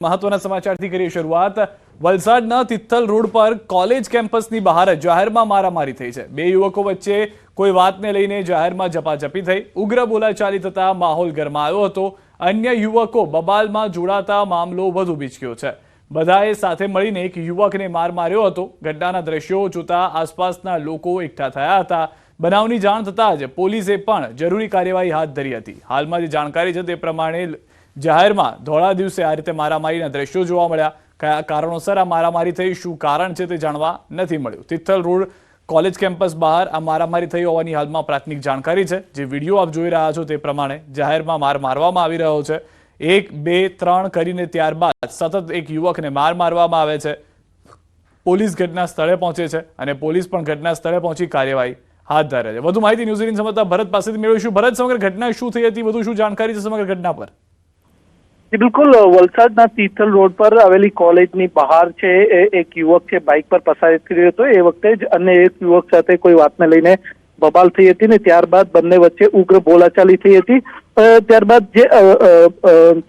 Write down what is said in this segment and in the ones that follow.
મહત્વના સમાચારથી કરીએ શરૂઆત। વલસાડના તિથલ રોડ પર કોલેજ કેમ્પસની બહાર જાહેરમાં મારામારી થઈ છે। બે યુવકો વચ્ચે કોઈ વાતને લઈને જાહેરમાં ઝપાઝપી થઈ। ઉગ્ર બોલાચાલી થતા માહોલ ગરમાયો હતો। અન્ય યુવકો બબાલમાં જોડાતા મામલો વધુ બીચક્યો છે। બધાએ સાથે મળીને એક યુવકને માર માર્યો હતો। ઘટનાના દ્રશ્યો જોતા આસપાસના લોકો એકઠા થયા હતા। બનાવની જાણ થતાં જ પોલીસે પણ જરૂરી કાર્યવાહી હાથ ધરી હતી। હાલમાં જે જાણકારી છે તે પ્રમાણે જાહેરમાં ધોળા દિવસે આ રીતે મારામારીના દ્રશ્યો જોવા મળ્યા। કયા કારણોસર આ મારામારી થઈ, શું કારણ છે તે જાણવા નથી મળ્યું। તિથલ રોડ કોલેજ કેમ્પસ બહાર આ મારામારી થઈ હોવાની હાલમાં પ્રાથમિક જાણકારી છે। જે વિડીયો આપ જોઈ રહ્યા છો તે પ્રમાણે જાહેરમાં માર મારવામાં આવી રહ્યો છે। 1, 2, 3 કરીને ત્યારબાદ સતત એક યુવકને માર મારવામાં આવે છે। પોલીસ ઘટના સ્થળે પહોંચે છે અને પોલીસ પણ ઘટના સ્થળે પહોંચી કાર્યવાહી હાથ ધરે છે। વધુ માહિતી ન્યૂઝ 18 સંવાદદાતા ભરત પાસેથી મેળવીશું। ભરત, સમગ્ર ઘટના શું થઈ હતી, વધુ શું જાણકારી છે સમગ્ર ઘટના પર? બિલકુલ, વલસાડના તિથલ રોડ પર આવેલી કોલેજની બહાર છે એક યુવક છે બાઇક પર પસાર થઈ રહ્યો હતો। એ વખતે જ અન્ય એક યુવક સાથે કોઈ વાતને લઈને બબાલ થઈ હતી ને ત્યારબાદ બંને વચ્ચે ઉગ્ર બોલાચાલી થઈ હતી। ત્યારબાદ જે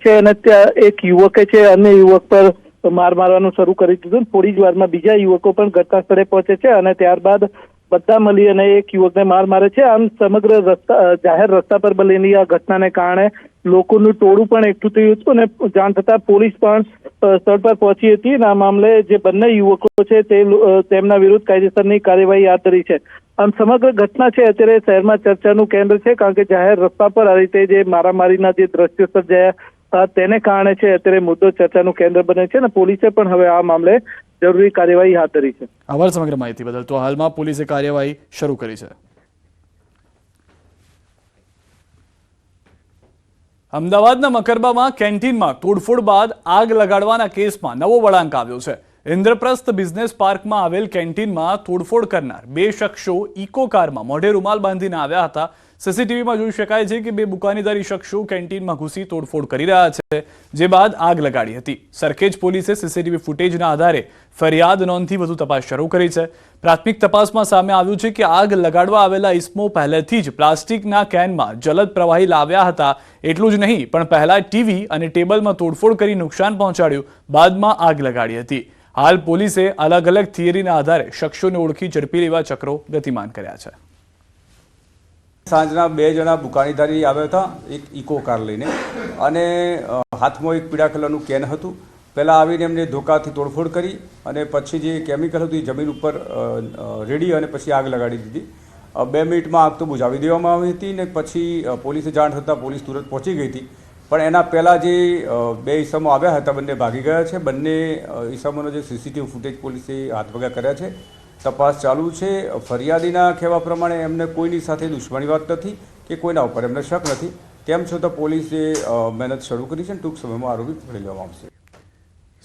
છે અને ત્યાં એક યુવકે છે અન્ય યુવક પર માર મારવાનું શરૂ કરી દીધું। થોડી જ વારમાં બીજા યુવકો પણ ઘટના સ્થળે પહોંચે છે અને ત્યારબાદ બધા મળી અને એક યુવકને માર મારે છે। આમ સમગ્ર જાહેર રસ્તા પર બનેલી આ ઘટનાને કારણે લોકોનું ટોળું પણ એકઠું થયું હતું અને જાણ થતાં પોલીસ પણ સ્થળ પર પહોંચી હતી અને આ મામલે જે બંને યુવકો છે તેમના વિરુદ્ધ કાયદેસરની કાર્યવાહી હાથ ધરી છે। આમ સમગ્ર ઘટના છે અત્યારે શહેરમાં ચર્ચાનું કેન્દ્ર છે, કારણ કે જાહેર રસ્તા પર આ રીતે જે મારામારીના જે દ્રશ્યો સર્જાયા તેને કારણે છે અત્યારે મુદ્દો ચર્ચાનું કેન્દ્ર બને છે અને પોલીસે પણ હવે આ મામલે જરૂરી કાર્યવાહી હાથ ધરી છે। આભાર સમગ્ર માહિતી બદલ। તો હાલમાં પોલીસે કાર્યવાહી શરૂ કરી છે। અમદાવાદના મકરબામાં કેન્ટીનમાં તોડફોડ બાદ આગ લગાડવાના કેસમાં નવો વળાંક આવ્યો છે। ઇન્દ્રપ્રસ્થ બિઝનેસ પાર્કમાં આવેલ કેન્ટીનમાં તોડફોડ કરનાર બે શખ્સો ઇકો કારમાં મોઢે રૂમાલ બાંધીને આવ્યા હતા। સીસીટીવીમાં જોઈ શકાય છે કે બે બુકાનીદારી શખ્સો કેન્ટીનમાં ઘૂસી તોડફોડ કરી રહ્યા છે, જે બાદ આગ લગાડી હતી। સરખેજ પોલીસે સીસીટીવી ફૂટેજના આધારે ફરિયાદ નોંધી વધુ તપાસ શરૂ કરી છે। પ્રાથમિક તપાસમાં સામે આવ્યું છે કે આગ લગાડવા આવેલા ઇસમો પહેલેથી જ પ્લાસ્ટિકના કેનમાં જલદ પ્રવાહી લાવ્યા હતા। એટલું જ નહીં, પણ પહેલા ટીવી અને ટેબલમાં તોડફોડ કરી નુકસાન પહોંચાડ્યું, બાદમાં આગ લગાડી હતી। હાલ પોલીસે અલગ અલગ થિયરીના આધારે શખ્સોને ઓળખી ઝડપી લેવા ચક્રો ગતિમાન કર્યા છે। સાંજના બે જણા બુકાનીદારી આવ્યા હતા એક ઇકો કાર લઈને અને હાથમાં એક પીળા કલરનું કેન હતું। પહેલાં આવીને એમને ધોકાથી તોડફોડ કરી અને પછી જે કેમિકલ હતું એ જમીન ઉપર રેડી અને પછી આગ લગાડી દીધી। 2 મિનિટમાં આગ તો બુઝાવી દેવામાં આવી હતી ને પછી પોલીસે જાણ થતાં પોલીસ તુરંત પહોંચી ગઈ હતી। પણ એના પહેલાં જે બે ઈસમો આવ્યા હતા બંને ભાગી ગયા છે। બંને ઈસમોનો જે સીસીટીવી ફૂટેજ પોલીસે હાથવગા કર્યા છે। તપાસ ચાલુ છે। ફરિયાદીના કહેવા પ્રમાણે એમને કોઈની સાથે દુશ્મની વાત નથી કે કોઈના ઉપર એમને શક નથી। તેમ છતાં પોલીસે મહેનત શરૂ કરી છે અને ટૂંક સમયમાં આરોપી પકડી લેવામાં આવશે।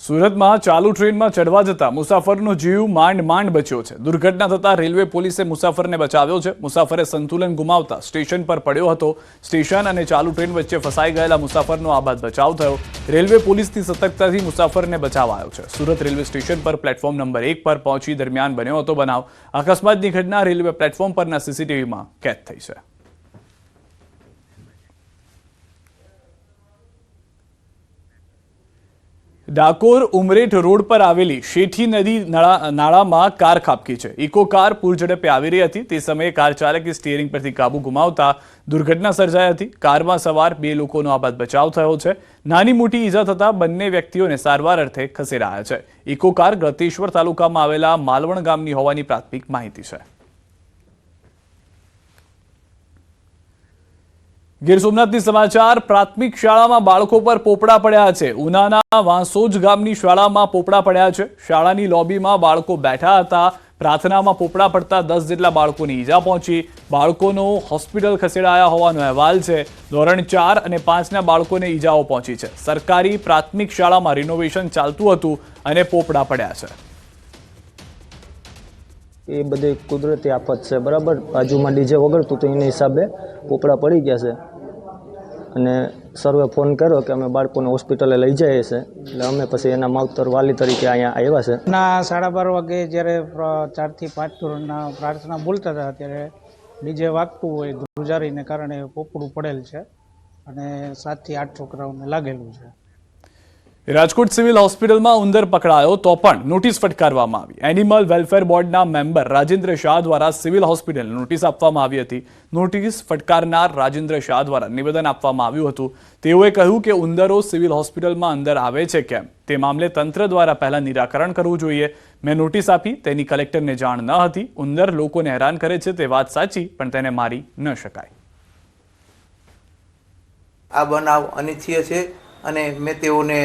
સુરતમાં ચાલુ ટ્રેનમાં ચડવા જતા મુસાફરનો જીવ માંડ બચ્યો છે। દુર્ઘટના થતાં રેલવે પોલીસે મુસાફરને બચાવ્યો છે। મુસાફરે સંતુલન ગુમાવતા સ્ટેશન પર પડ્યો હતો। સ્ટેશન અને ચાલુ ટ્રેન વચ્ચે ફસાઈ ગયેલા મુસાફરનો આ બાદ બચાવ થયો। રેલવે પોલીસની સતર્કતાથી મુસાફરને બચાવાયો છે। સુરત રેલવે સ્ટેશન પર પ્લેટફોર્મ નંબર 1 પર પહોંચી દરમિયાન બન્યો હતો બનાવ। અકસ્માતની ઘટના રેલવે પ્લેટફોર્મ પરના સીસીટીવીમાં કેદ થઈ છે। ડાકોર ઉમરેઠ રોડ પર આવેલી શેઠી નદી નાળામાં કાર ખાબકી છે। ઇકો કાર પૂર ઝડપે આવી રહી હતી તે સમયે કાર ચાલકે સ્ટીયરિંગ પરથી કાબુ ગુમાવતા દુર્ઘટના સર્જાઈ હતી। કારમાં સવાર બે લોકોનો આ બાદ બચાવ થયો છે। નાની મોટી ઈજા થતા બંને વ્યક્તિઓને સારવાર અર્થે ખસેડાયા છે। ઇકો કાર ગળતેશ્વર તાલુકામાં આવેલા માલવણ ગામની હોવાની પ્રાથમિક માહિતી છે। ગીર સોમનાથની સમાચાર। પ્રાથમિક શાળામાં બાળકો પર પોપડા પડ્યા છે। ઉનાના વાંસોજ ગામની શાળામાં પોપડા પડ્યા છે। શાળાની લોબીમાં બાળકો બેઠા હતા। પ્રાર્થનામાં પોપડા પડતા 10 જેટલા બાળકોની ઈજા પહોંચી। બાળકોનો હોસ્પિટલ ખસેડાયા હોવાનો અહેવાલ છે। ધોરણ 4 અને 5ના બાળકોને ઈજાઓ પહોંચી છે। સરકારી પ્રાથમિક શાળામાં રિનોવેશન ચાલતું હતું અને પોપડા પડ્યા છે। એ બધી કુદરતી આફત છે, બરાબર। બાજુમાં ડીજે વગરતું તો એના હિસાબે પોપડા પડી ગયા છે અને સર્વે ફોન કર્યો કે અમે બાળકોને હોસ્પિટલે લઈ જઈએ છીએ, એટલે અમે પછી એના માવતર વાલી તરીકે અહીંયા આવ્યા છે। ના 12:30 વાગે જ્યારે 4 થી 5 ધોરણના પ્રાર્થના બોલતા હતા ત્યારે ડીજે વાગતું હોય ધ્રુજારીને કારણે પોપડું પડેલ છે અને 7 થી 8 છોકરાઓને લાગેલું છે। રાજકોટ સિવિલ હોસ્પિટલમાં ઉંદર પકડાયો તો પણ નોટિસ ફટકારવામાં આવી. એનિમલ વેલફેર બોર્ડના મેમ્બર રાજેન્દ્ર શાહ દ્વારા સિવિલ હોસ્પિટલને નોટિસ આપવામાં આવી હતી. નોટિસ ફટકારનાર રાજેન્દ્ર શાહ દ્વારા નિવેદન આપવામાં આવ્યું હતું. તેઓએ કહ્યું કે ઉંદરો સિવિલ હોસ્પિટલમાં અંદર આવે છે કેમ તે મામલે તંત્ર દ્વારા પહેલા નિરાકરણ કરવું જોઈએ. મેં નોટિસ આપી, તેની કલેક્ટરને જાણ ન હતી. ઉંદર લોકોને હેરાન કરે છે તે વાત સાચી, પણ તેને મારી ન શકાય. આ બનાવ અનિચ્છનીય છે અને મેં તેઓને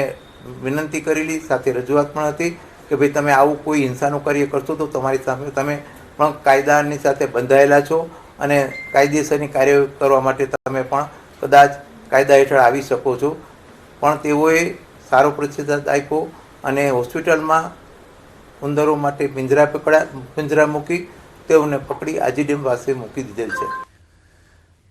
વિનંતી કરેલી, સાથે રજૂઆત પણ હતી કે ભાઈ તમે આવું કોઈ હિંસાનું કાર્ય કરશો તો તમારી સામે તમે પણ કાયદાની સાથે બંધાયેલા છો અને કાયદેસરની કાર્યવાહી કરવા માટે તમે પણ કદાચ કાયદા હેઠળ આવી શકો છો. પણ તેઓએ સારો પ્રતિસાદ આપ્યો અને હોસ્પિટલમાં ઉંદરો માટે પિંજરા મૂકી તેઓને પકડી આજીડીએમ પાસે મૂકી દીધેલ છે.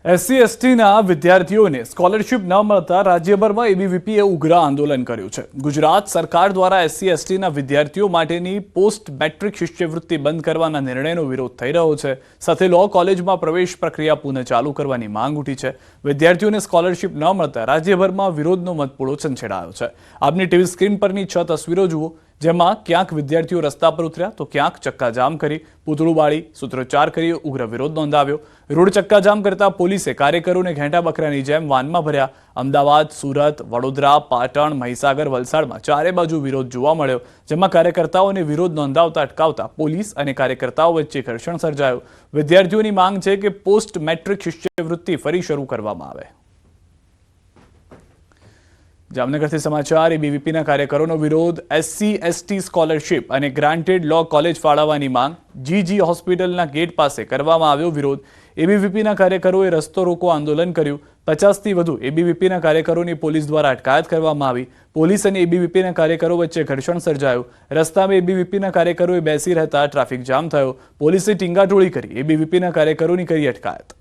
SC/STના વિદ્યાર્થીઓને સ્કોલરશિપ ન મળતા રાજ્યભરમાં એબીવીપીએ ઉગ્ર આંદોલન કર્યું છે. ગુજરાત સરકાર દ્વારા SC/STના વિદ્યાર્થીઓ માટેની પોસ્ટ મેટ્રિક શિષ્યવૃત્તિ બંધ કરવાના નિર્ણયનો વિરોધ થઈ રહ્યો છે. સાથે લો કોલેજમાં પ્રવેશ પ્રક્રિયા પુનઃ ચાલુ કરવાની માંગ ઉઠી છે. વિદ્યાર્થીઓને સ્કોલરશિપ ન મળતા રાજ્યભરમાં વિરોધનો મતપોળો છંછેડાયો છે. આપની ટીવી સ્ક્રીન પરની 6 તસવીરો જુઓ, જેમાં ક્યાંક વિદ્યાર્થીઓ રસ્તા પર ઉતર્યા તો ક્યાંક ચક્કાજામ કરી, પૂતળું બાળી, સૂત્રોચ્ચાર કરી ઉગ્ર વિરોધ નોંધાવ્યો. રોડ ચક્કાજામ કરતા પોલીસે કાર્યકરોને ઘેંટા બકરાની જેમ વાનમાં ભર્યા. અમદાવાદ, સુરત, વડોદરા, પાટણ, મહીસાગર, વલસાડમાં ચારે બાજુ વિરોધ જોવા મળ્યો, જેમાં કાર્યકર્તાઓને વિરોધ નોંધાવતા અટકાવતા પોલીસ અને કાર્યકર્તાઓ વચ્ચે ઘર્ષણ સર્જાયું. વિદ્યાર્થીઓની માંગ છે કે પોસ્ટ મેટ્રિક શિષ્યવૃત્તિ ફરી શરૂ કરવામાં આવે. જામનગરથી સમાચાર. એબીવીપીના કાર્યકરોનો વિરોધ. SC/ST સ્કોલરશિપ અને ગ્રાન્ટેડ લો કોલેજ ફાળવવાની માંગ. GG હોસ્પિટલના ગેટ પાસે કરવામાં આવ્યો વિરોધ. એબીવીપીના કાર્યકરોએ રસ્તો રોકો આંદોલન કર્યું. 50થી વધુ એબીવીપીના કાર્યકરોની પોલીસ દ્વારા અટકાયત કરવામાં આવી. પોલીસ અને એબીવીપીના કાર્યકરો વચ્ચે ઘર્ષણ સર્જાયું. રસ્તામાં એબીવીપીના કાર્યકરોએ બેસી રહેતા ટ્રાફિક જામ થયો. પોલીસે ટીંગાટોળી કરી એબીવીપીના કાર્યકરોની કરી અટકાયત.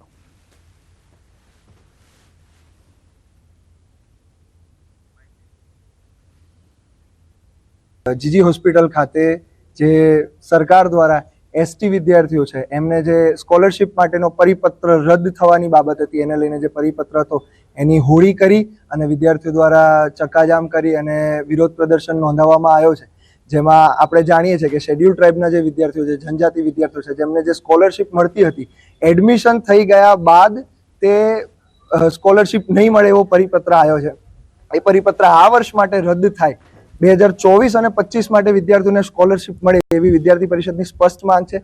જીજી હોસ્પિટલ ખાતે જે સરકાર દ્વારા ST વિદ્યાર્થીઓ છે એમને જે સ્કોલરશિપ માટેનો પરિપત્ર રદ થવાની બાબત હતી, એને લઈને જે પરિપત્ર હતો એની હોળી કરી અને વિદ્યાર્થીઓ દ્વારા ચક્કાજામ કરી અને વિરોધ પ્રદર્શન નોંધાવવામાં આવ્યો છે. જેમાં આપણે જાણીએ છીએ કે શેડ્યુલ ટ્રાઇબના જે વિદ્યાર્થીઓ છે, જનજાતિ વિદ્યાર્થીઓ છે, જેમને જે સ્કોલરશિપ મળતી હતી, એડમિશન થઈ ગયા બાદ તે સ્કોલરશિપ નહીં મળે એવો પરિપત્ર આવ્યો છે. એ પરિપત્ર આ વર્ષ માટે રદ થાય, 2024 અને 25 માટે વિદ્યાર્થીઓને સ્કોલરશિપ મળે એવી વિદ્યાર્થી પરિષદની સ્પષ્ટ માંગ છે.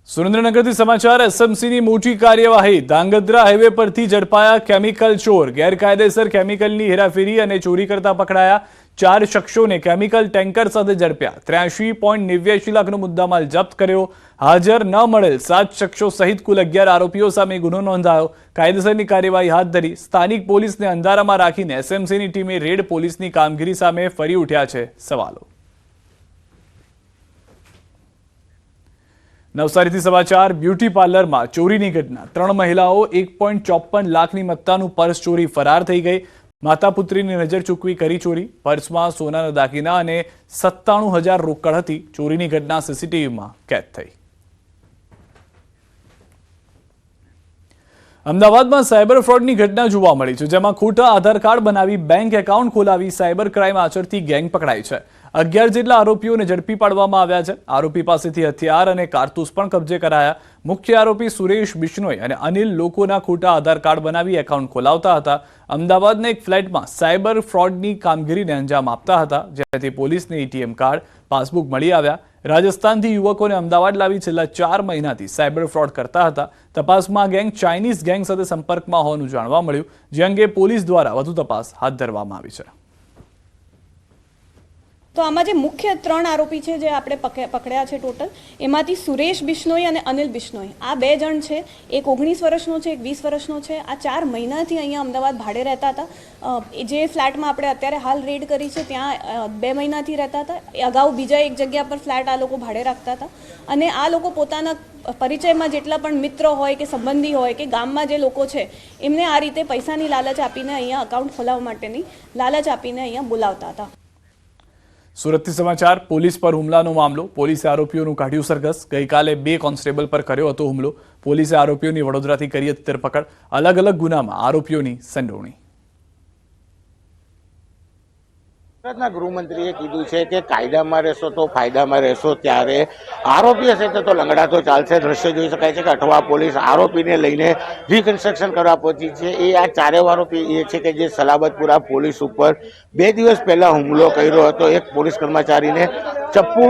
સુરેન્દ્રનગરથી સમાચાર. SMCની મોટી કાર્યવાહી. ધાંગધ્રા હાઈવે પરથી ઝડપાયા કેમિકલ ચોર. ગેરકાયદેસર કેમિકલની હેરાફેરી અને ચોરી કરતા પકડાયા. 4 શખ્સોને કેમિકલ ટેન્કર સાથે ઝડપ્યા. 83.89 લાખનો મુદ્દામાલ જપ્ત કર્યો. હાજર ન મળેલ 7 શખ્સો સહિત કુલ 11 આરોપીઓ સામે ગુનો નોંધાયો. કાયદેસરની કાર્યવાહી હાથ ધરી. સ્થાનિક પોલીસને અંધારામાં રાખીને SMCની ટીમે રેડ. પોલીસની કામગીરી સામે ફરી ઉઠ્યા છે સવાલો. નવસારીથી સમાચાર. બ્યુટી પાર્લરમાં ચોરીની ઘટના. 3 મહિલાઓ 1.54 લાખની મત્તાનું પર્સ ચોરી ફરાર થઈ ગઈ. માતા પુત્રીની નજર ચૂકવી કરી ચોરી. પર્સમાં સોનાના દાગીના અને 97,000 રોકડ હતી. ચોરીની ઘટના CCTVમાં કેદ થઈ. અમદાવાદમાં સાયબર ફ્રોડની ઘટના જોવા મળી છે, જેમાં ખોટા આધાર કાર્ડ બનાવી બેંક એકાઉન્ટ ખોલાવી સાયબર ક્રાઇમ આચરતી ગેંગ પકડાઈ છે. 11 જેટલા આરોપીઓને ઝડપી પાડવામાં આવ્યા છે. આરોપી પાસેથી હથિયાર અને કારતૂસ પણ કબજે કરાયા. મુખ્ય આરોપી સુરેશ બિશ્નોઈ અને અનિલ લોકોના ખોટા આધાર કાર્ડ બનાવી એકાઉન્ટ ખોલાવતા હતા. અમદાવાદના એક ફ્લેટમાં સાયબર ફ્રોડની કામગીરીને અંજામ આપતા હતા, જ્યાંથી પોલીસને ATM કાર્ડ, પાસબુક મળી આવ્યા. રાજસ્થાનથી યુવકોને અમદાવાદ લાવી છેલ્લા 4 મહિનાથી સાયબર ફ્રોડ કરતા હતા. તપાસમાં ગેંગ ચાઇનીઝ ગેંગ સાથે સંપર્કમાં હોવાનું જાણવા મળ્યું, જે અંગે પોલીસ દ્વારા વધુ તપાસ હાથ ધરવામાં આવી છે. તો આમાં જે મુખ્ય 3 આરોપી છે જે આપણે પકડ્યા છે ટોટલ, એમાંથી સુરેશ બિશ્નોઈ અને અનિલ બિશ્નોઈ, આ 2 જણ છે. એક 19 વર્ષનો છે, એક 20 વર્ષનો છે. આ 4 મહિનાથી અહીંયા અમદાવાદ ભાડે રહેતા હતા. જે ફ્લેટમાં આપણે અત્યારે હાલ રેડ કરી છે ત્યાં 2 મહિનાથી રહેતા હતા. અગાઉ બીજા એક જગ્યા પર ફ્લેટ આ લોકો ભાડે રાખતા હતા. અને આ લોકો પોતાના પરિચયમાં જેટલા પણ મિત્ર હોય કે સંબંધી હોય કે ગામમાં જે લોકો છે એમને આ રીતે પૈસાની લાલચ આપીને અહીંયા અકાઉન્ટ ખોલાવવા માટેની લાલચ આપીને અહીંયા બોલાવતા હતા. સુરતથી સમાચાર. પોલીસ પર હુમલાનો મામલો. પોલીસે આરોપીઓનું કાઢ્યું સરઘસ. ગઈકાલે 2 કોન્સ્ટેબલ પર કર્યો હતો હુમલો. પોલીસે આરોપીઓની વડોદરાથી કરી હતી ધરપકડ. અલગ અલગ ગુનામાં આરોપીઓની સંડોવણી. ગુજરાતના ગૃહમંત્રીએ કીધું છે કે કાયદામાં રહેશો તો ફાયદામાં રહેશો, ત્યારે આરોપી હશે તો લંગડા તો ચાલશે. દ્રશ્ય જોઈ શકાય છે કે અઠવા પોલીસ આરોપીને લઈને રિકન્સ્ટ્રક્શન કરવા પહોંચી છે. એ આ ચારેય આરોપી એ છે કે જે સલાબતપુરા પોલીસ ઉપર 2 દિવસ પહેલા હુમલો કર્યો હતો. એક પોલીસ કર્મચારીને ચપ્પુ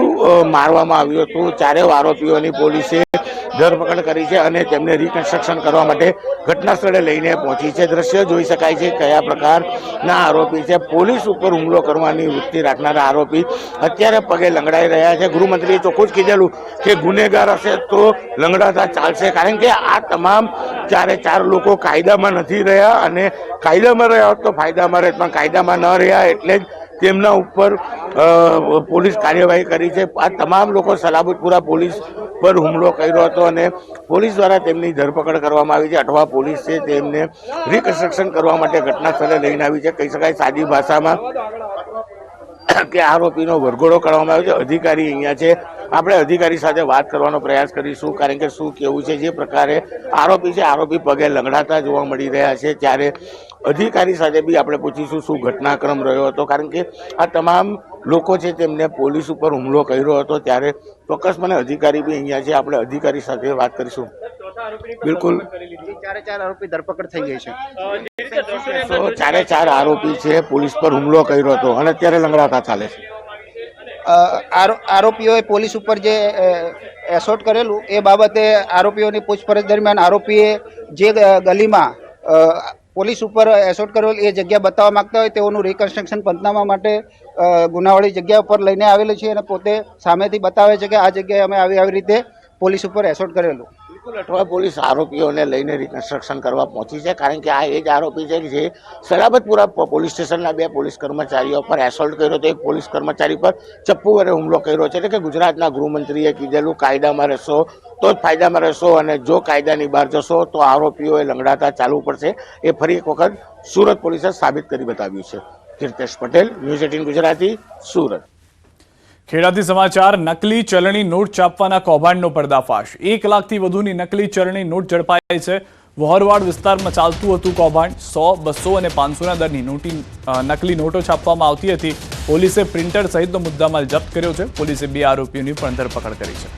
મારવામાં આવ્યું હતું. ચારેય આરોપીઓની પોલીસે ધરપકડ કરી છે અને તેમને રિકન્સ્ટ્રક્શન કરવા માટે ઘટના સ્થળે લઈને પહોંચી છે. દ્રશ્ય જોઈ શકાય છે કયા પ્રકારના આરોપી છે. પોલીસ ઉપર હુમલો કરવાની વૃત્તિ રાખનારા આરોપી અત્યારે પગે લંગડાઈ રહ્યા છે. ગૃહમંત્રીએ ચોખ્ખું જ કીધેલું કે ગુનેગાર હશે તો લંગડાતા ચાલશે, કારણ કે આ તમામ ચાર લોકો કાયદામાં નથી રહ્યા, અને કાયદામાં રહ્યા હોત તો ફાયદામાં રહે, પણ કાયદામાં ન રહ્યા એટલે જ તેમના ઉપર પોલીસ કાર્યવાહી કરી છે. આ તમામ લોકો સલાબતપુરા પોલીસ પર હુમલો કર્યો હતો અને પોલીસ દ્વારા તેમની ધરપકડ કરવામાં આવી છે. અઠવા પોલીસ છે તેમને રિકન્સ્ટ્રક્શન કરવા માટે ઘટના સ્થળે લઈને આવી છે. કહી શકાય સાદી ભાષામાં કે આરોપીનો વરઘોડો કરવામાં આવ્યો છે. અધિકારી અહીંયા છે, આપણે અધિકારી સાથે વાત કરવાનો પ્રયાસ કરીશું, કારણ કે શું કેવું છે. જે પ્રકારે આરોપી છે, આરોપી પગે લંગડાતા જોવા મળી રહ્યા છે, ત્યારે અધિકારી સાથે બી આપણે પૂછીશું શું ઘટનાક્રમ રહ્યો હતો, કારણ કે આ તમામ લોકો છે તેમને પોલીસ ઉપર હુમલો કર્યો હતો. ત્યારે ચોક્કસપણે અધિકારી બી અહીંયા છે, આપણે અધિકારી સાથે વાત કરીશું. બિલકુલ ચારે આરોપી ધરપકડ થઈ ગઈ છે. ચારે આરોપી છે પોલીસ પર હુમલો કર્યો હતો અને અત્યારે લંગડાતા ચાલે છે. આરોપીઓએ પોલીસ ઉપર જે એસોટ કરેલું એ બાબતે આરોપીઓની પૂછપરછ દરમિયાન આરોપીએ જે ગલીમાં પોલીસ ઉપર એસોટ કરેલ એ જગ્યા બતાવવા માંગતા હોય તેઓનું રિકન્સ્ટ્રક્શન પંચનામા માટે ગુનાવાળી જગ્યા ઉપર લઈને આવેલું છે અને પોતે સામેથી બતાવે છે કે આ જગ્યાએ અમે આવી રીતે પોલીસ ઉપર એસોટ કરેલું. અઠવા પોલીસ આરોપીઓને લઈને રિકન્સ્ટ્રક્શન કરવા પહોંચી છે, કારણ કે આ એ જ આરોપી છે જે સલાબતપુરા પોલીસ સ્ટેશનના 2 પોલીસ કર્મચારીઓ પર એસોલ્ટ કર્યો હતો. એક પોલીસ કર્મચારી પર ચપ્પુ વડે હુમલો કર્યો છે. એટલે કે ગુજરાતના ગૃહમંત્રીએ કીધેલું કાયદામાં રહેશો તો જ ફાયદામાં રહેશો, અને જો કાયદાની બહાર જશો તો આરોપીઓએ લંગડાતા ચાલવું પડશે. એ ફરી એક વખત સુરત પોલીસે સાબિત કરી બતાવ્યું છે. કીર્તેશ પટેલ, ન્યૂઝ 18 ગુજરાતી, સુરત. ખેડાથી સમાચાર. નકલી ચલણી નોટ છાપવાના કૌભાંડનો પર્દાફાશ. 1 લાખથી વધુની નકલી ચલણી નોટ ઝડપાઈ છે. વહોરવાડ વિસ્તારમાં ચાલતું હતું કૌભાંડ. 100, 200 અને 500ના દરની નકલી નોટો છાપવામાં આવતી હતી. પોલીસે પ્રિન્ટર સહિતનો મુદ્દામાલ જપ્ત કર્યો છે. પોલીસે 2 આરોપીઓની પણ ધરપકડ કરી છે.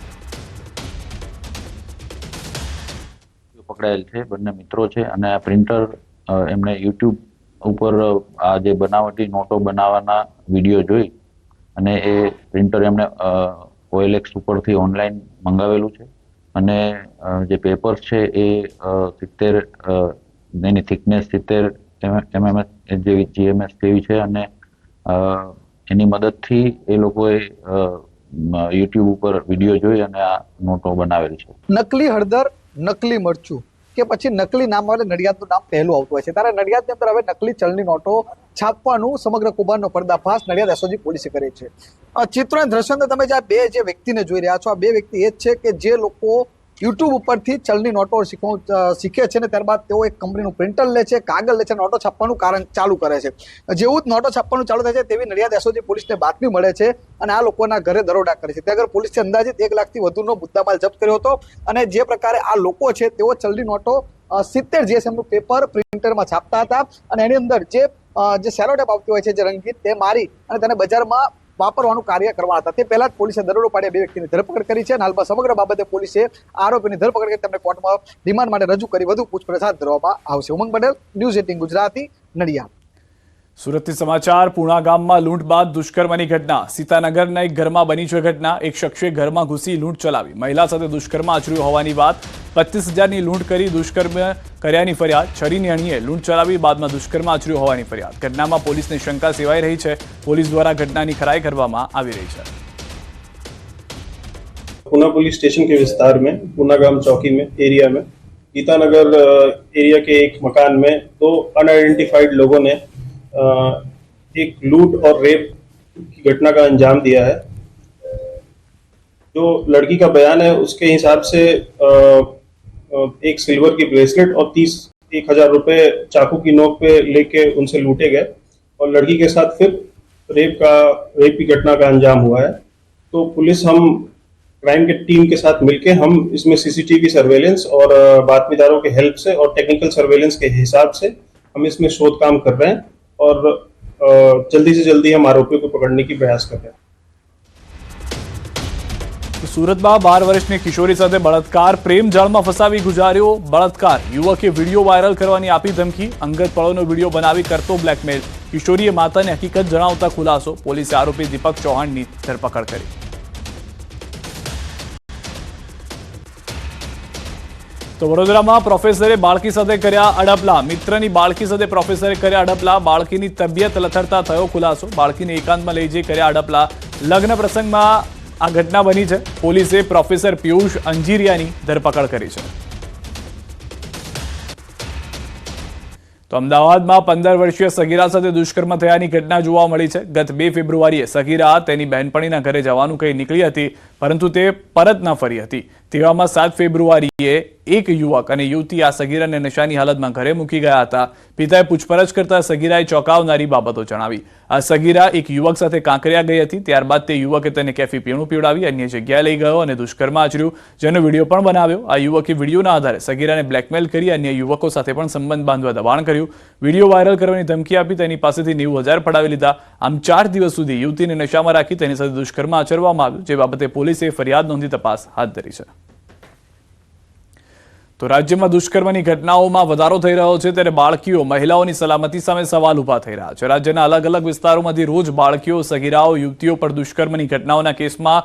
પકડાયેલ છે, બંને મિત્રો છે, અને આ પ્રિન્ટર એમણે યુટ્યુબ ઉપર આ જે બનાવટી નોટો બનાવવાના વિડીયો જોઈ અને એ પ્રિન્ટર એમણે OLX ઉપરથી ઓનલાઈન મંગાવેલું છે, અને જે પેપર્સ છે એ 70 એની થિકનેસ 70 mm જેવી GMS જેવી છે, અને એની મદદથી એ લોકોએ યુટ્યુબ ઉપર વિડીયો જોઈ અને આ નોટો બનાવેલી છે. નકલી હળદર, નકલી મરચું કે પછી નકલી નામ વાળે નડિયાદનું નામ પહેલું આવતું હોય છે, ત્યારે નડિયાદની અંદર હવે નકલી ચલણી નોટો છાપવાનું સમગ્ર કૌભાંડનો પર્દાફાશ નડિયાદ SOG પોલીસે કરે છે. ચિત્રોના દ્રશ્યો અંદર તમે જે 2 વ્યક્તિને જોઈ રહ્યા છો, આ 2 વ્યક્તિ એ જ છે કે જે લોકો યુટ્યુબ ઉપરથી ચલણી નોટો શીખે છે ને ત્યારબાદ તેઓ એક કંપનીનું પ્રિન્ટર લે છે, કાગળ લે છે, નોટો છાપવાનું કારણ ચાલુ કરે છે. જેવું જ નોટો છાપવાનું ચાલુ થાય છે તેવી નડિયાદ SOG પોલીસને બાતમી મળે છે અને આ લોકોના ઘરે દરોડા કરે છે. ત્યાં આગળ પોલીસે અંદાજિત 1 લાખથી વધુનો મુદ્દામાલ જપ્ત કર્યો હતો, અને જે પ્રકારે આ લોકો છે તેઓ ચલણી નોટો 70 GSMનું પેપર પ્રિન્ટરમાં છાપતા હતા, અને એની અંદર જે સેલોટેપ આવતી હોય છે જે રંગીન, તે મારી અને તેને બજારમાં વાપરવાનું કાર્ય કરવા હતા. તે પહેલા જ પોલીસે દરોડો પાડી 2 વ્યક્તિની ધરપકડ કરી છે. હાલમાં સમગ્ર બાબતે પોલીસે આરોપીની ધરપકડ કરી તેમને કોર્ટમાં રિમાન્ડ માટે રજૂ કરી વધુ પૂછપરછ હાથ ધરવામાં આવશે. ઉમંગ પટેલ, ન્યૂઝ 18 ગુજરાતી, નડિયાદ. સુરતથી સમાચાર. પૂણા ગામમાં લૂંટ બાદ દુષ્કર્મની ઘટના. સીતાનગરના એક ઘરમાં બની છે ઘટના. એક શખ્સે ઘરમાં ઘૂસી લૂંટ ચલાવી. મહિલા સાથે દુષ્કર્મ આચર્યું હોવાની વાત. 25,000ની લૂંટ કરી દુષ્કર્મ કર્યાની ફરિયાદ. છરીની અણીએ લૂંટ ચલાવી, બાદમાં દુષ્કર્મ આચર્યું હોવાની ફરિયાદ. ઘટનામાં પોલીસને શંકા સેવાઈ રહી છે. પોલીસ દ્વારા ઘટનાની ખરાઈ કરવામાં આવી રહી છે. पूना पुलिस स्टेशन के विस्तार में पूना गांव चौकी में एरिया में गीतानगर एरिया के एक मकान में 2 अनआइडेंटिफाइड लोगों ने एक लूट और रेप की घटना का अंजाम दिया है. जो लड़की का बयान है उसके हिसाब से एक सिल्वर की ब्रेसलेट और 31,000 रुपए चाकू की नोक पे लेके उनसे लूटे गए, और लड़की के साथ फिर रेप की घटना का अंजाम हुआ है. तो पुलिस हम क्राइम के टीम के साथ मिलके हम इसमें CCTV सर्वेलेंस और बातमीदारों के हेल्प से और टेक्निकल सर्वेलेंस के हिसाब से हम इसमें शोध काम कर रहे हैं, और जल्दी से जल्दी हम आरोपियों को पकड़ने की प्रयास कर रहे हैं। સુરતમાં 12 વર્ષની કિશોરી સાથે બળાત્કાર, પ્રેમ જાળમાં ફસાવી ગુજાર્યો બળાત્કાર, યુવકે વિડીયો વાયરલ કરવાની આપી ધમકી, અંગત પળોનો વિડીયો બનાવી કરતો બ્લેકમેલ, કિશોરીએ માતાને હકીકત જણાવતા ખુલાસો, પોલીસે આરોપી દીપક ચૌહાણની ધરપકડ કરી. તો વડોદરામાં પ્રોફેસરે બાળકી સાથે કર્યા અડપલા, મિત્રની બાળકી સાથે પ્રોફેસરે કર્યા અડપલા, બાળકીની તબિયત લથડતા થયો ખુલાસો, બાળકીને એકાંતમાં લઈ જઈ કર્યા અડપલા, લગ્ન પ્રસંગમાં આ ઘટના બની છે. પોલીસે પ્રોફેસર પિયુષ અંજીરિયાની ધરપકડ કરી છે. તો અમદાવાદમાં 15 વર્ષીય સગીરા સાથે દુષ્કર્મ થયાની ઘટના જોવા મળી છે. ગત 2 ફેબ્રુઆરીએ સગીરા તેની બહેનપણીના ઘરે જવાનું કહી નીકળી હતી, પરંતુ તે પરત ન ફરી હતી. તેવામાં 7 ફેબ્રુઆરીએ એક યુવક અને યુવતી આ સગીરાને નશાની હાલતમાં ઘરે મૂકી ગયા હતા. પિતાએ પૂછપરછ કરતા સગીરાએ ચોંકાવનારી બાબતો જણાવી. આ સગીરા એક યુવક સાથે કાંકરિયા ગઈ હતી, ત્યારબાદ તે યુવકે તેને કેફી પીણું પીવડાવી અન્ય જગ્યાએ લઈ ગયો અને દુષ્કર્મ આચર્યું, જેનો વિડીયો પણ બનાવ્યો. આ યુવકે વિડીયોના આધારે સગીરાને બ્લેકમેલ કરી અન્ય યુવકો સાથે પણ સંબંધ બાંધવા દબાણ કર્યું. વિડીયો વાયરલ કરવાની ધમકી આપી તેની પાસેથી 90,000 પડાવી લીધા. આમ 4 દિવસ સુધી યુવતીને નશામાં રાખી તેની સાથે દુષ્કર્મ આચરવામાં આવ્યું, જે બાબતે પોલીસે ફરિયાદ નોંધી તપાસ હાથ ધરી છે. તો રાજ્યમાં દુષ્કર્મની ઘટનાઓમાં વધારો થઈ રહ્યો છે, ત્યારે બાળકીઓ, મહિલાઓની સલામતી સામે સવાલ ઉભા થઈ રહ્યા છે. રાજ્યના અલગ અલગ વિસ્તારોમાંથી રોજ બાળકીઓ, સગીરાઓ, યુવતીઓ પર દુષ્કર્મની ઘટનાઓના કેસમાં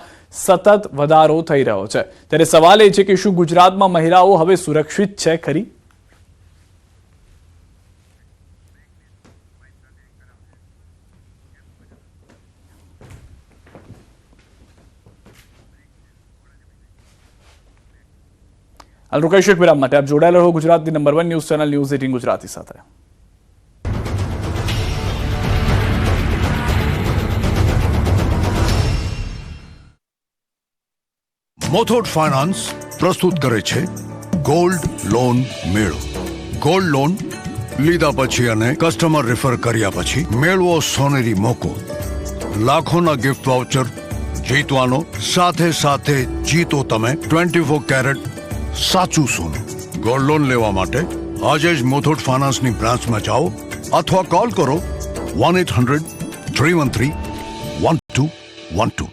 સતત વધારો થઈ રહ્યો છે. ત્યારે સવાલ એ છે કે શું ગુજરાતમાં મહિલાઓ હવે સુરક્ષિત છે ખરી? રોકાઈશ એક વિરામ માટે. આપ જોડાયેલા રહો ગુજરાતની number 1 news channel news 18 Gujarati સાથે. મોથોટ ફાઇનાન્સ પ્રસ્તુત કરે છે ગોલ્ડ લોન મેળો. ગોલ્ડ લોન લીધા પછી અને કસ્ટમર રેફર કર્યા પછી મેળવો સોનેરી મોકો, લાખોના ગિફ્ટ વાઉચર જીતવાનો, સાથે સાથે જીતો તમે 24 કેરેટ સાચું સોનું. ગોલ્ડ લોન લેવા માટે આજે જ મોથોટ ફાઇનાન્સની બ્રાન્ચમાં જાઓ અથવા કોલ કરો 1-800-313-1212.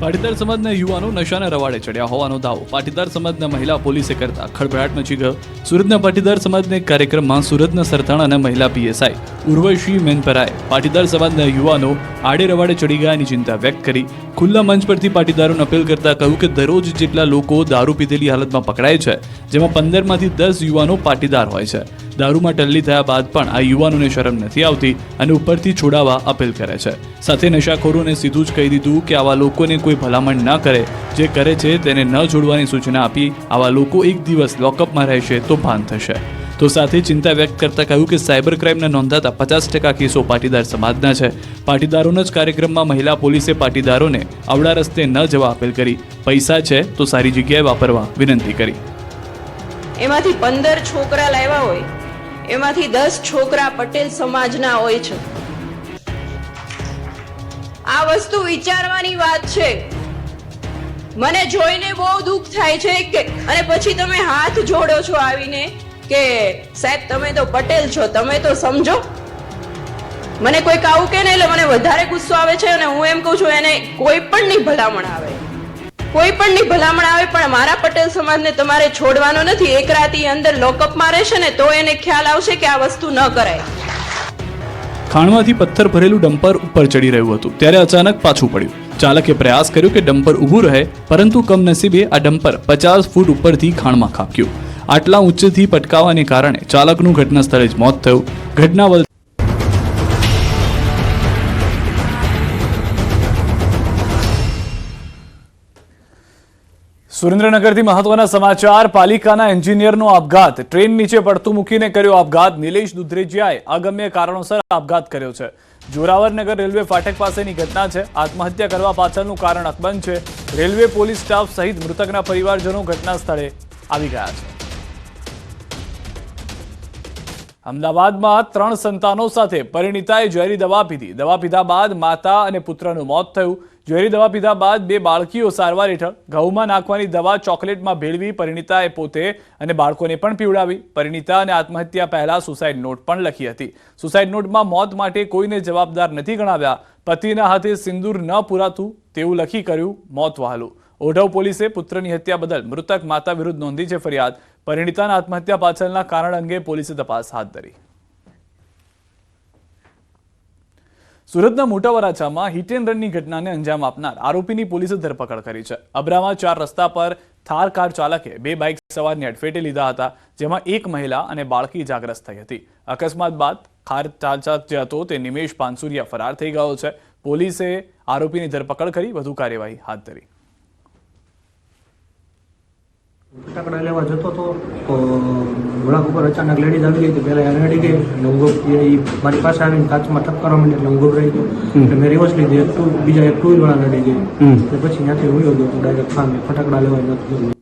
પાટીદાર સમાજના યુવાનો નશાના રવાડે ચડ્યા હોવાનો દાવો પાટીદાર સમાજના મહિલા પોલીસે કરતા ખળભળાટ મચી ગયો. સુરતના પાટીદાર સમાજના એક કાર્યક્રમમાં સુરતના સરથાણાના મહિલા પીએસઆઈ ઉર્વશી મેનપરાએ પાટીદાર સમાજના યુવાનો આડે રવાડે ચડી ગયાની ચિંતા વ્યક્ત કરી. ખુલ્લા મંચ પરથી પાટીદારોને અપીલ કરતા કહ્યું કે દરરોજ જેટલા લોકો દારૂ પીધેલી હાલતમાં પકડાય છે, જેમાં 15માંથી 10 યુવાનો પાટીદાર હોય છે. દારૂમાં ટલ્લી થયા બાદ પણ આ યુવાનોને શરમ નથી આવતી અને ઉપરથી છોડાવવા અપીલ કરે છે. સાથે નશાખોરોને સીધું જ કહી દીધું કે આવા લોકોને કોઈ ભલામણ ન કરે, જે કરે છે તેને ન જોડવાની સૂચના આપી આવા લોકો એક દિવસ લોકઅપમાં રહેશે તો ભાન થશે. તો સાથે ચિંતા વ્યક્ત કરતા કહ્યું કે સાયબર ક્રાઇમના નોંધાતા 50% કેસો પાટીદાર સમાજના છે. પાટીદારોના જ કાર્યક્રમમાં મહિલા પોલીસે પાટીદારોને અવળા રસ્તે ન જવા અપીલ કરી. પૈસા છે તો સારી જગ્યાએ વાપરવા વિનંતી કરી. એમાંથી 15 છોકરા લાવ્યા હોય, એમાંથી 10 છોકરા પટેલ સમાજના હોય છે. આ વસ્તુ વિચારવાની વાત છે. મને જોઈને બહુ દુઃખ થાય છે કે અને પછી તમે હાથ જોડો છો આવીને કે સાહેબ તમે તો પટેલ છો, તમે તો સમજો. મને કોઈક આવું કે ને એટલે મને વધારે ગુસ્સો આવે છે અને હું એમ કહું છું એને કોઈ પણ ની ભલામણ આવે, કોઈ પણ ની ભલામણ આવે, પણ મારા પટેલ સમાજને તમારે છોડવાનો નથી. એક રાતી અંદર લોકઅપમાં રહેશે ને તો એને ખ્યાલ આવશે કે આ વસ્તુ ન કરાય. ખાણમાંથી પથ્થર ભરેલું ડમ્પર ઉપર ચડી રહ્યું હતું ત્યારે અચાનક પાછું પડ્યું. ચાલકે પ્રયાસ કર્યો કે ડમ્પર ઊભું રહે, પરંતુ કમનસીબે આ ડમ્પર 50 ફૂટ ઉપરથી ખાણમાં ખાબક્યું. આટલા ઊંચેથી પટકાવાને કારણે ચાલકનું ઘટના સ્થળે જ મોત થયું. ઘટના સુરેન્દ્રનગરથી મહત્વના સમાચાર. પાલિકાના એન્જિનિયરનો આપઘાત. ટ્રેન નીચે પડતું મૂકીને કર્યો આપઘાત. નિલેશ દુધરેજિયાએ અગમ્ય કારણોસર આપઘાત કર્યો છે. જોરાવરનગર રેલવે ફાટક પાસેની ઘટના છે. આત્મહત્યા કરવા પાછળનું કારણ અકબંધ છે. રેલવે પોલીસ સ્ટાફ સહિત મૃતકના પરિવારજનો ઘટના સ્થળે આવી ગયા છે. અમદાવાદમાં 3 સંતાનો સાથે પરિણીતાએ ઝેરી દવા પીધી. દવા પીધા બાદ માતા અને પુત્રનું મોત થયું. ઝેરી દવા પીધા બાદ 2 બાળકીઓ સારવાર હેઠળ ઘઉંમાં નાખવાની દવા ચોકલેટમાં ભેળવી પરિણીતાએ પોતે અને બાળકોને પણ પીવડાવી. પરિણીતા અને આત્મહત્યા પહેલા સુસાઇડ નોટ પણ લખી હતી. સુસાઇડ નોટમાં મોત માટે કોઈને જવાબદાર નથી ગણાવ્યા. પતિના હાથે સિંદૂર ન પુરાતું તેવું લખી કર્યું મોત વહાલું. ઓઢવ પોલીસે પુત્રની હત્યા બદલ મૃતક માતા વિરુદ્ધ નોંધી છે ફરિયાદ. પરિણીતાના આત્મહત્યા પાછળના કારણ અંગે પોલીસે તપાસ હાથ ધરી. સુરતના મોટા વરાછામાં હિટ એન્ડ રનની ઘટનાને અંજામ આપનાર આરોપીની પોલીસે ધરપકડ કરી છે. અબ્રામા 4 રસ્તા પર થાર કાર ચાલકે 2 બાઇક સવારને અડફેટે લીધા હતા, જેમાં એક મહિલા અને બાળકી ઇજાગ્રસ્ત થઈ હતી. અકસ્માત બાદ કાર ચાલક જે હતો તે નિમેશ પાનસુરિયા ફરાર થઈ ગયો છે. પોલીસે આરોપીની ધરપકડ કરી વધુ કાર્યવાહી હાથ ધરી. ફટાકડા લેવા જતો હતો તો વળાંક ઉપર અચાનક લેડીઝ આવી ગઈ હતી. પહેલાં એને અડી ગઈ એટલે ઊંઘો મારી પાસે આવીને કાચમાં ટપકારવા માંડી એટલે ઊંઘો રહી ગયો. એટલે મેં રિવર્સ લીધી, બીજા એક 2 વાળા લડી ગઈ. એટલે પછી ત્યાંથી ઉડ્યો ગયો ડાયરેક્ટ સામે ફટાકડા લેવા નથી ગયો.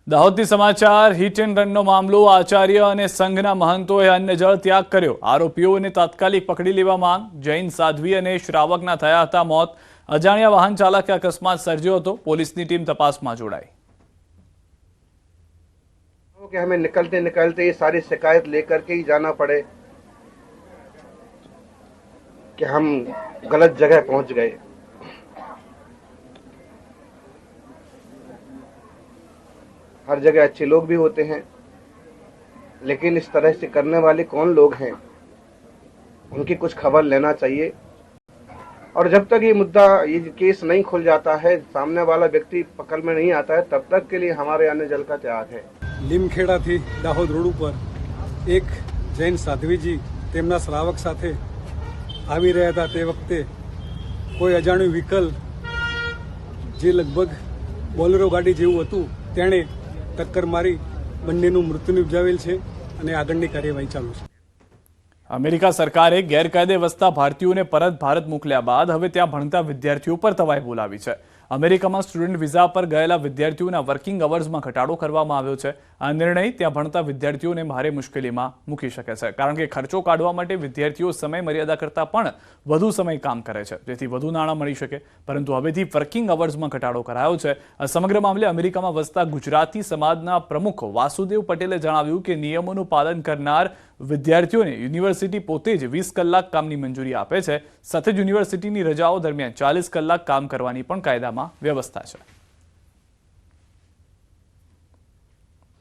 દાહોદથી સમાચાર. હિટ એન્ડ રનનો મામલો. આચાર્ય અને સંઘના મહંતોએ અન્ય જળ ત્યાગ કર્યો. આરોપીઓને તાત્કાલિક પકડી લેવા માંગ. જૈન સાધ્વી અને શ્રાવકના થયા હતા મોત. અજાણ્યા વાહન ચાલકે અકસ્માત સર્જ્યો હતો. પોલીસની ટીમ તપાસમાં જોડાઈ. कि हमें निकलते निकलते ये सारी शिकायत लेकर के ही जाना पड़े कि हम गलत जगह पहुंच गए. हर जगह अच्छे लोग भी होते हैं, लेकिन इस तरह से करने वाले कौन लोग हैं, उनकी कुछ खबर लेना चाहिए. और जब तक ये मुद्दा, ये केस नहीं खुल जाता है, सामने वाला व्यक्ति पकड़ में नहीं आता है, तब तक के लिए हमारे अन्य जल का त्याग है. લીમખેડાથી દાહોદ રોડ ઉપર એક જૈન સાધ્વીજી તેમના શ્રાવક સાથે આવી રહ્યા હતા. તે વખતે કોઈ અજાણ્યું વ્હીકલ જે લગભગ બોલેરો ગાડી જેવું હતું તેણે ટક્કર મારી બંનેનું મૃત્યુ નિપજાવેલ છે અને આગળની કાર્યવાહી ચાલુ છે. અમેરિકા સરકારે ગેરકાયદે વસતા ભારતીયોને પરત ભારત મોકલ્યા બાદ હવે ત્યાં ભણતા વિદ્યાર્થીઓ પર તવાઈ બોલાવી છે. અમેરિકામાં સ્ટુડન્ટ વિઝા પર ગયેલા વિદ્યાર્થીઓના વર્કિંગ અવર્સમાં ઘટાડો કરવામાં આવ્યો છે. આ નિર્ણય ત્યાં ભણતા વિદ્યાર્થીઓને ભારે મુશ્કેલીમાં મૂકી શકે છે, કારણ કે ખર્ચો કાઢવા માટે વિદ્યાર્થીઓ સમય મર્યાદા કરતાં પણ વધુ સમય કામ કરે છે, જેથી વધુ નાણાં મળી શકે. પરંતુ હવેથી વર્કિંગ અવર્સમાં ઘટાડો કરાયો છે. આ સમગ્ર મામલે અમેરિકામાં વસતા ગુજરાતી સમાજના પ્રમુખ વાસુદેવ પટેલે જણાવ્યું કે નિયમોનું પાલન કરનાર વિદ્યાર્થીઓને યુનિવર્સિટી પોતે જ 20 કલાક કામની મંજૂરી આપે છે. સાથે જ યુનિવર્સિટીની રજાઓ દરમિયાન 40 કલાક કામ કરવાની પણ કાયદામાં વ્યવસ્થા છે.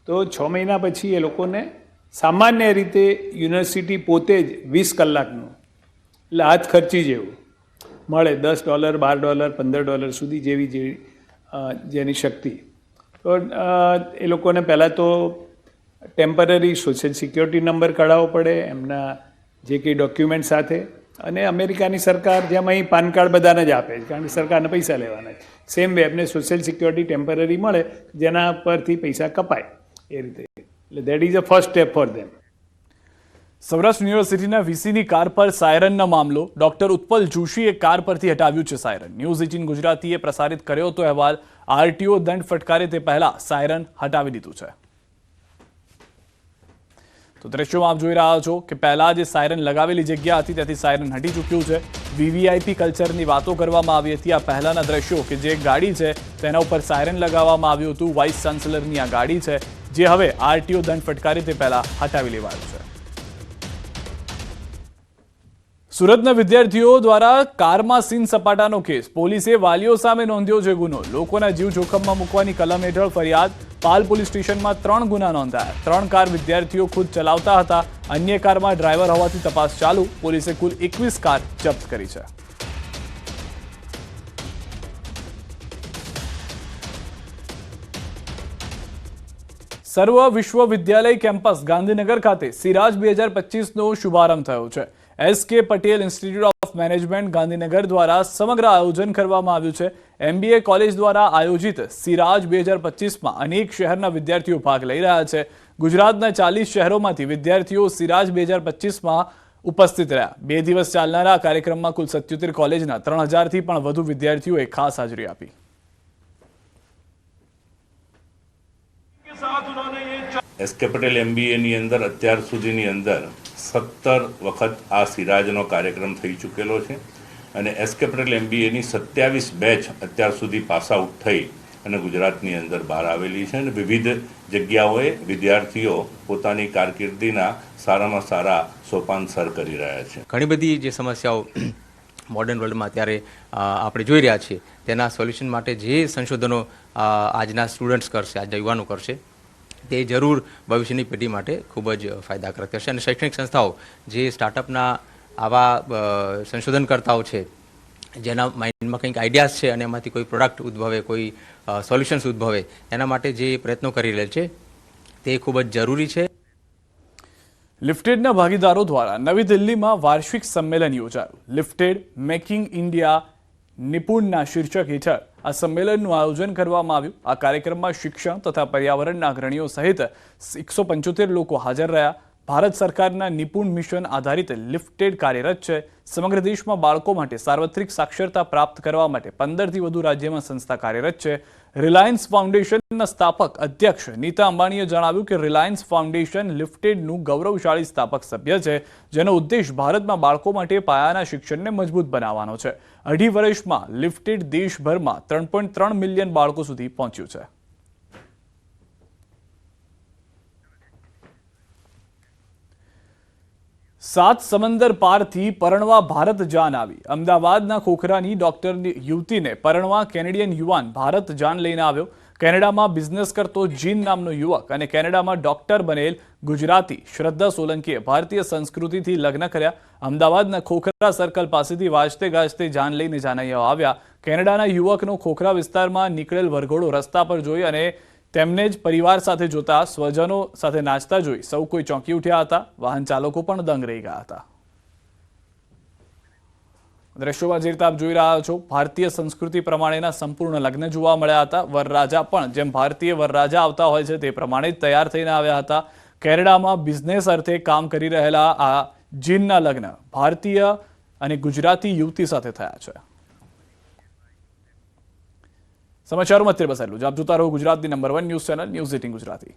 તો 6 મહિના પછી એ લોકોને સામાન્ય રીતે યુનિવર્સિટી પોતે જ 20 કલાકનું એટલે હાથ ખર્ચી જેવું મળે, $10, $12, $15 સુધી જેવી જેની શક્તિ. તો એ લોકોને પહેલાં તો ટેમ્પરરી સોશિયલ સિક્યોરિટી નંબર કઢાવવો પડે એમના જે કંઈ ડોક્યુમેન્ટ સાથે. અને અમેરિકાની સરકાર જેમ અહીં પાન કાર્ડ બધાને જ આપે છે, કારણ કે સરકારને પૈસા લેવાના છે. સેમ વે એમને સોશિયલ સિક્યોરિટી ટેમ્પરરી મળે જેના પરથી પૈસા કપાય એ રીતે. એટલે that is a first step for them. Saurashtra યુનિવર્સિટીના વીસીની કાર પર સાયરનનો મામલો. ડોક્ટર ઉત્પલ જોશીએ કાર પરથી હટાવ્યું છે સાયરન. ન્યૂઝ 18 ગુજરાતીએ પ્રસારિત કર્યો હતો અહેવાલ. આરટીઓ દંડ ફટકારે તે પહેલા સાયરન હટાવી દીધું છે. તો દ્રશ્યોમાં આપ જોઈ રહ્યા છો કે પહેલા જે સાયરન લગાવેલી જગ્યા હતી ત્યાંથી સાયરન હટી ચૂક્યું છે. વીવીઆઈપી કલ્ચરની વાતો કરવામાં આવી હતી. આ પહેલાના દ્રશ્યો કે જે ગાડી છે તેના ઉપર સાયરન લગાવવામાં આવ્યું હતું. વાઇસ ચાન્સલરની આ ગાડી છે જે હવે આરટીઓ દંડ ફટકારે તે પહેલા હટાવી લેવાયું છે. સુરતના વિદ્યાર્થીઓ દ્વારા કારમાં સીન સપાટાનો કેસ. પોલીસે વાલીઓ સામે નોંધ્યો છે ગુનો. લોકોના જીવ જોખમમાં મૂકવાની કલમ હેઠળ ફરિયાદ. પાલ પોલીસ સ્ટેશનમાં 3 ગુના નોંધાયા. 3 કાર વિદ્યાર્થીઓ ખુદ ચલાવતા હતા. અન્ય કારમાં ડ્રાઈવર હોવાથી તપાસ ચાલુ. પોલીસે કુલ 21 કાર જપ્ત કરી છે. સર્વ વિશ્વવિદ્યાલય કેમ્પસ ગાંધીનગર ખાતે સિરાજ 2025નો શુભારંભ થયો છે. S K. Patel institute of management Gandhinagar દ્વારા સમગ્ર આયોજન કરવામાં આવ્યું છે. MBA કોલેજ દ્વારા આયોજિત સિરાજ 2025માં અનેક શહેરના વિદ્યાર્થીઓ ભાગ લઈ રહ્યા છે. ગુજરાતના 40 શહેરોમાંથી વિદ્યાર્થીઓ સિરાજ 2025માં ઉપસ્થિત રહ્યા. 2 દિવસ ચાલનારા આ કાર્યક્રમમાં કુલ 77 કોલેજના 3000થી પણ વધુ વિદ્યાર્થીઓએ ખાસ હાજરી આપી. એસ.કે. પટેલ MBAની અંદર અત્યાર સુધીની અંદર 17 વખત આ સિરાજનો કાર્યક્રમ થઈ ચૂકેલો છે. અને એસકે પટેલ MBAની 27 બેચ અત્યાર સુધી પાસ આઉટ થઈ અને ગુજરાતની અંદર બહાર આવેલી છે અને વિવિધ જગ્યાઓએ વિદ્યાર્થીઓ પોતાની કારકિર્દીના સારામાં સારા સોપાન સર કરી રહ્યા છે. ઘણી બધી જે સમસ્યાઓ મોડર્ન વર્લ્ડમાં અત્યારે આપણે જોઈ રહ્યા છીએ તેના સોલ્યુશન માટે જે સંશોધનો આજના સ્ટુડન્ટ્સ કરશે, આજના યુવાનો કરશે, તે જરૂર ભવિષ્યની પેઢી માટે ખૂબ જ ફાયદાકારક થશે. અને શૈક્ષણિક સંસ્થાઓ જે સ્ટાર્ટઅપના આવા સંશોધનકર્તાઓ છે જેના માઇન્ડમાં કંઈક આઈડિયાઝ છે અને એમાંથી કોઈ પ્રોડક્ટ ઉદ્ભવે, કોઈ સોલ્યુશન્સ ઉદ્ભવે, એના માટે જે પ્રયત્નો કરી રહેલ છે તે ખૂબ જ જરૂરી છે. લિફ્ટેડના ભાગીદારો દ્વારા નવી દિલ્હીમાં વાર્ષિક સંમેલન યોજાયું. લિફ્ટેડ મેકિંગ ઇન્ડિયા નિપુણના શીર્ષક હેઠળ આ સંમેલનનું આયોજન કરવામાં આવ્યું. આ કાર્યક્રમમાં શિક્ષણ તથા પર્યાવરણના અગ્રણીઓ સહિત 175 લોકો હાજર રહ્યા. ભારત સરકારના નિપુણ મિશન આધારિત લિફ્ટેડ કાર્યરત છે. સમગ્ર દેશમાં બાળકો માટે સાર્વત્રિક સાક્ષરતા પ્રાપ્ત કરવા માટે 15થી વધુ રાજ્યમાં સંસ્થા કાર્યરત છે. રિલાયન્સ ફાઉન્ડેશનના સ્થાપક અધ્યક્ષ નીતા અંબાણીએ જણાવ્યું કે રિલાયન્સ ફાઉન્ડેશન લિફ્ટેડનું ગૌરવશાળી સ્થાપક સભ્ય છે, જેનો ઉદ્દેશ ભારતમાં બાળકો માટે પાયાના શિક્ષણને મજબૂત બનાવવાનો છે. 2.5 વર્ષમાં લિફ્ટેડ દેશભરમાં 3.3 મિલિયન બાળકો સુધી પહોંચ્યું છે. સાત સમંદર પારથી પરણવા ભારત જાન આવી. અમદાવાદના ખોખરાની ડોક્ટરની યુવતીને પરણવા કેનેડિયન યુવાન ભારત જાન લઈને આવ્યો. કેનેડામાં બિઝનેસ કરતો જીન નામનો યુવક અને કેનેડામાં ડોક્ટર બનેલ ગુજરાતી શ્રદ્ધા સોલંકીએ ભારતીય સંસ્કૃતિથી લગ્ન કર્યા. અમદાવાદના ખોખરા સર્કલ પાસેથી વાજતે ગાજતે જાન લઈને જાનૈયાઓ આવ્યા. કેનેડાના યુવકનો ખોખરા વિસ્તારમાં નીકળેલ વરઘોડો રસ્તા પર જોઈ અને તેમને જ પરિવાર સાથે જોતા સ્વજનો સાથે નાચતા જોઈ સૌ કોઈ ચોંકી ઉઠ્યા હતા. વાહન ચાલકો પણ દંગ રહી ગયા હતા. દ્રશ્યોમાં જે રીતે આપ જોઈ રહ્યા છો, ભારતીય સંસ્કૃતિ પ્રમાણેના સંપૂર્ણ લગ્ન જોવા મળ્યા હતા. વરરાજા પણ જેમ ભારતીય વરરાજા આવતા હોય છે તે પ્રમાણે જ તૈયાર થઈને આવ્યા હતા. કેનેડામાં બિઝનેસ અર્થે કામ કરી રહેલા આ જીનના લગ્ન ભારતીય અને ગુજરાતી યુવતી સાથે થયા છે. સમાચારોમાં અત્યારે બસ એટલું જ. આપ જોતા રહો ગુજરાતની number 1 news channel news 18 Gujarati.